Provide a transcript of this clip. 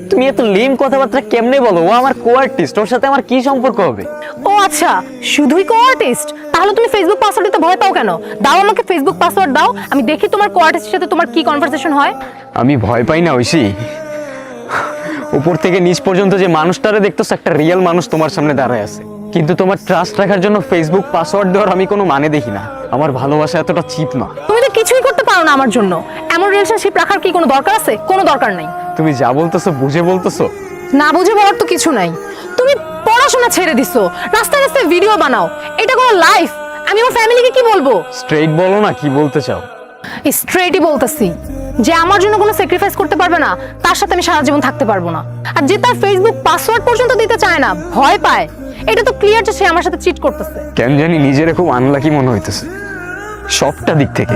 তুমি এত লিম কথাবার্তা কেমনে বলো? ও আমার কো-আর্টিস্ট, ওর সাথে আমার কি সম্পর্ক হবে? ও আচ্ছা, শুধুই কো-আর্টিস্ট? তাহলে তুমি ফেসবুক পাসওয়ার্ড দিতে ভয় পাও কেন? দাও আমাকে ফেসবুক পাসওয়ার্ড দাও, আমি দেখি তোমার কো-আর্টিস্টের সাথে তোমার কি কনভারসেশন হয়। আমি ভয় পাই না ঐশী। উপর থেকে নিচ পর্যন্ত যে মানুষটারে দেখতেছ, একটা রিয়েল মানুষ তোমার সামনে দাঁড়ায় আছে। কিন্তু তোমার ট্রাস্ট রাখার জন্য ফেসবুক পাসওয়ার্ড দেওয়ার আমি কোনো মানে দেখি না। আমার ভালোবাসা এতটা চিপ না। তুমি তো কিছুই করতে পারো না আমার জন্য। এমন রিলেশনশিপ রাখার কি কোনো দরকার আছে? কোনো দরকার নাই। তুমি যা বলতেছো বুঝে বলতেছো? না বুঝে বলার তো কিছু নাই। তুমি পড়াশোনা ছেড়ে দিছো, রাস্তায় রাস্তায় ভিডিও বানাও, এটা কোনো লাইফ? আমি আমার ফ্যামিলিকে কি বলবো? স্ট্রেইট বলো না, কি বলতে চাও? স্ট্রেটই বলতেছি যে আমার জন্য কোনো স্যাক্রিফাইস করতে পারবে না, তার সাথে আমি সারা জীবন থাকতে পারবো না। আর যে তার ফেসবুক পাসওয়ার্ড পর্যন্ত দিতে চায় না, ভয় পায়, এটা তো ক্লিয়ার যে সে আমার সাথে চিট করতেছে। কেন জানি নিজের খুব আনলাকি মনে হইতেছে সবটা দিক থেকে।